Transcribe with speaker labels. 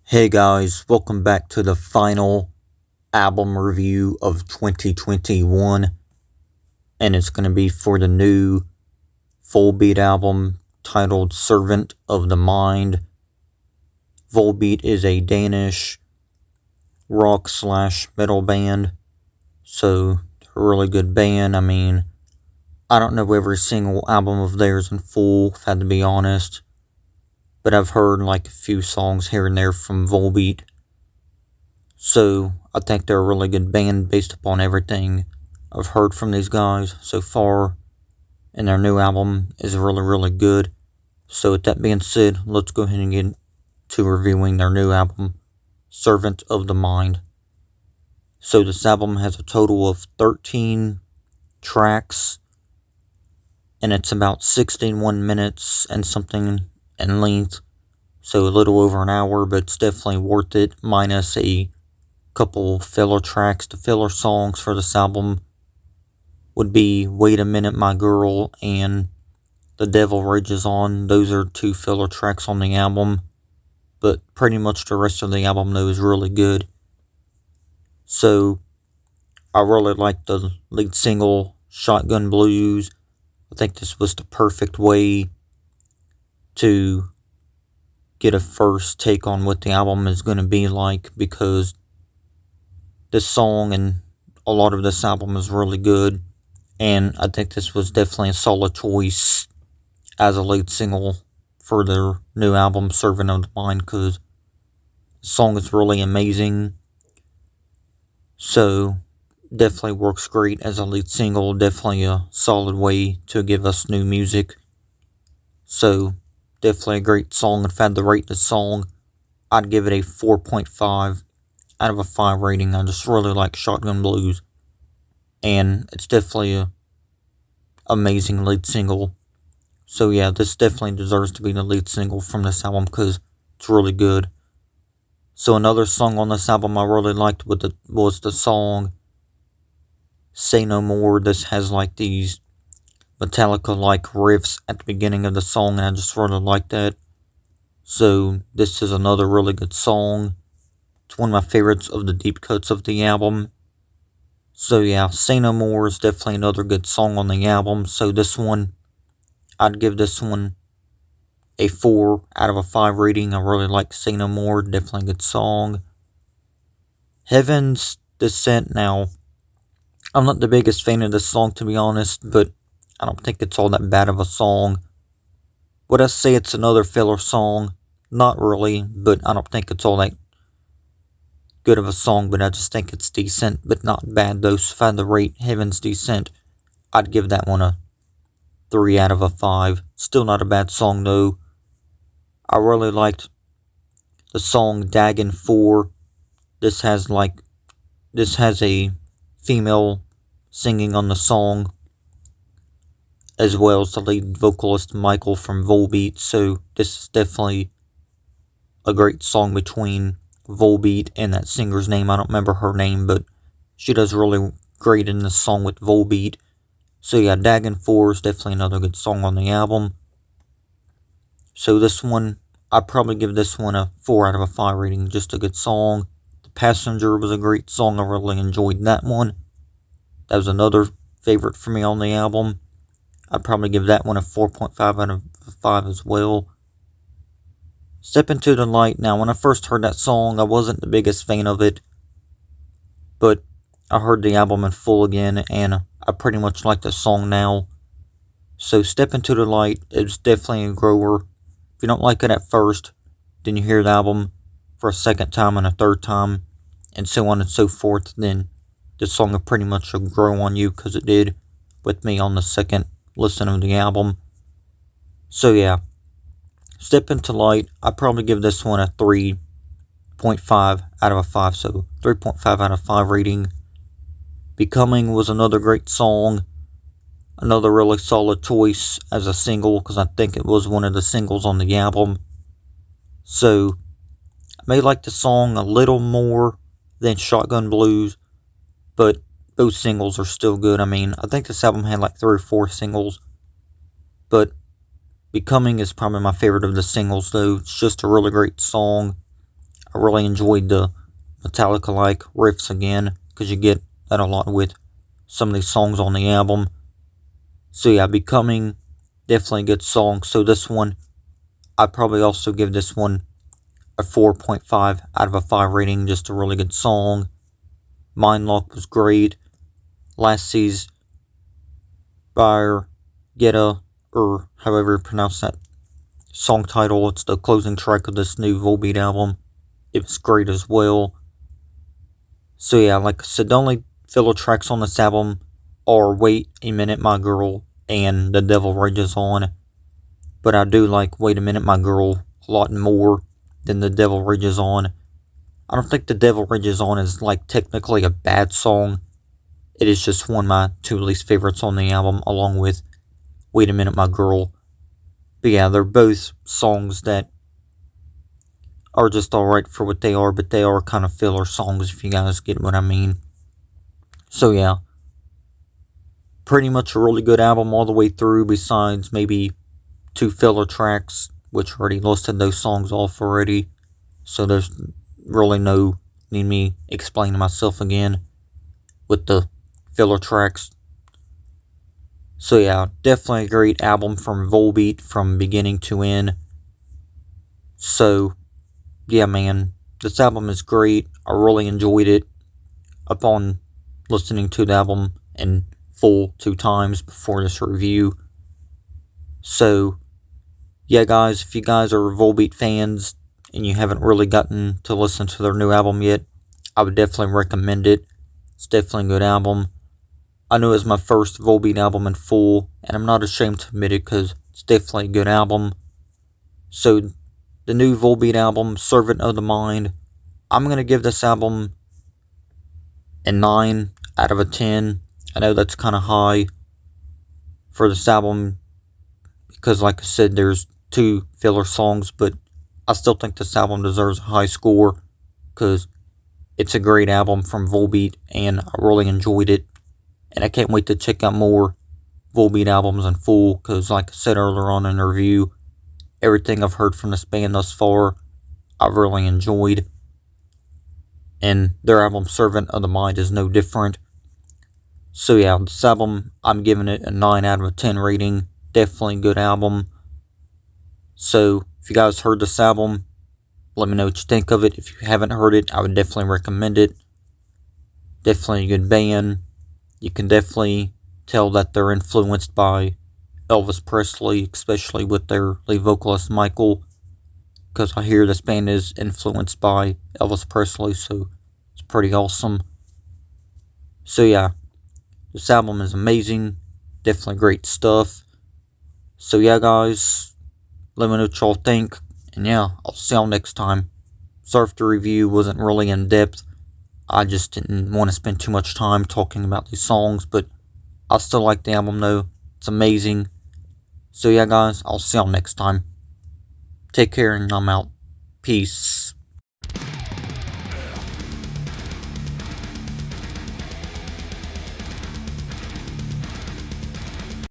Speaker 1: Hey guys, welcome back to the final album review of 2021, and it's going to be for the new Volbeat album titled Servant of the Mind. Volbeat is a Danish rock/metal band, so they're a really good band. I don't know every single album of theirs in full, if I had to be honest, but I've heard like a few songs here and there from Volbeat. So I think they're a really good band based upon everything I've heard from these guys so far. And their new album is really good. So with that being said, let's go ahead and get to reviewing their new album, Servant of the Mind. So this album has a total of 13 tracks, and it's about 61 minutes and something in length. So a little over an hour, but it's definitely worth it, minus a couple filler tracks. The filler songs for this album would be Wait a Minute My Girl and The Devil Rages On. Those are two filler tracks on the album, but pretty much the rest of the album though is really good. So I really like the lead single, Shotgun Blues. I think this was the perfect way to get a first take on what the album is going to be like, because this song and a lot of this album is really good, and I think this was definitely a solid choice as a lead single for their new album, Servant of the Mind, because the song is really amazing. So definitely works great as a lead single, definitely a solid way to give us new music. So definitely a great song. If I had to rate this song, I'd give it a 4.5 out of a 5 rating. I just really like Shotgun Blues, and it's definitely a amazing lead single. So yeah, this definitely deserves to be the lead single from this album because it's really good. So another song on this album I really liked was the song Say No More. This has like these Metallica-like riffs at the beginning of the song, and I just really like that. So this is another really good song. It's one of my favorites of the deep cuts of the album. So yeah, Say No More is definitely another good song on the album. So this one, I'd give this one a 4 out of a 5 rating. I really like Say No More, definitely a good song. Heaven's Descent. Now, I'm not the biggest fan of this song, to be honest, but I don't think it's all that bad of a song. Would I say it's another filler song? Not really, but I don't think it's all that good of a song, but I just think it's decent, but not bad though. So if I had to rate Heaven's Descent, I'd give that one a 3 out of a 5. Still not a bad song though. I really liked the song Dagon Four. This has a female singing on the song, as well as the lead vocalist Michael from Volbeat. So this is definitely a great song between Volbeat and that singer's name. I don't remember her name, but she does really great in this song with Volbeat. So yeah, Dagon 4 is definitely another good song on the album. So this one, I'd probably give this one a 4 out of a 5 rating. Just a good song. The Passenger was a great song. I really enjoyed that one. That was another favorite for me on the album. I'd probably give that one a 4.5 out of 5 as well. Step Into the Light. Now, when I first heard that song, I wasn't the biggest fan of it, but I heard the album in full again, and I pretty much like the song now. So Step Into the Light is definitely a grower. If you don't like it at first, then you hear the album for a second time and a third time, and so on and so forth, then this song will pretty much grow on you, because it did with me on the second listen of the album. So yeah, Step Into Light, I'd probably give this one a 3.5 out of a 5, so 3.5 out of 5 rating. Becoming was another great song, another really solid choice as a single, because I think it was one of the singles on the album. So I may like the song a little more than Shotgun Blues, but those singles are still good. I think this album had like 3 or 4 singles, but Becoming is probably my favorite of the singles though. It's just a really great song. I really enjoyed the Metallica-like riffs again, because you get that a lot with some of these songs on the album. So yeah, Becoming, definitely a good song. So this one, I'd probably also give this one a 4.5 out of a 5 rating. Just a really good song. Mindlock was great. Last Seas by Geta, or however you pronounce that song title. It's the closing track of this new Volbeat album. It was great as well. So yeah, like I said, the only filler tracks on this album are Wait a Minute My Girl and The Devil Rages On. But I do like Wait a Minute My Girl a lot more than The Devil Rages On. I don't think The Devil Rages On is like technically a bad song. It is just one of my 2 least favorites on the album, along with Wait a Minute My Girl. But yeah, they're both songs that are just alright for what they are, but they are kind of filler songs, if you guys get what I mean. So yeah, pretty much a really good album all the way through, besides maybe 2 filler tracks, which already listed those songs off already. So there's really no need me explaining myself again with the filler tracks. So yeah, definitely a great album from Volbeat from beginning to end. So yeah, man, this album is great. I really enjoyed it upon listening to the album in full 2 times before this review. So yeah, guys, if you guys are Volbeat fans and you haven't really gotten to listen to their new album yet, I would definitely recommend it. It's definitely a good album. I know it's my first Volbeat album in full, and I'm not ashamed to admit it because it's definitely a good album. So, the new Volbeat album, Servant of the Mind, I'm going to give this album a 9 out of a 10. I know that's kind of high for this album because, like I said, there's 2 filler songs, but I still think this album deserves a high score because it's a great album from Volbeat, and I really enjoyed it. And I can't wait to check out more Volbeat albums in full, because like I said earlier on in the review, everything I've heard from this band thus far, I've really enjoyed. And their album Servant of the Mind is no different. So yeah, this album, I'm giving it a 9 out of a 10 rating. Definitely a good album. So, if you guys heard this album, let me know what you think of it. If you haven't heard it, I would definitely recommend it. Definitely a good band. You can definitely tell that they're influenced by Elvis Presley, especially with their lead vocalist Michael, because I hear this band is influenced by Elvis Presley, so it's pretty awesome. So yeah, this album is amazing, definitely great stuff. So yeah, guys, let me know what y'all think, and yeah, I'll see y'all next time. Sorry if the review wasn't really in depth. I just didn't want to spend too much time talking about these songs, but I still like the album though. It's amazing. So yeah, guys, I'll see y'all next time. Take care, and I'm out. Peace.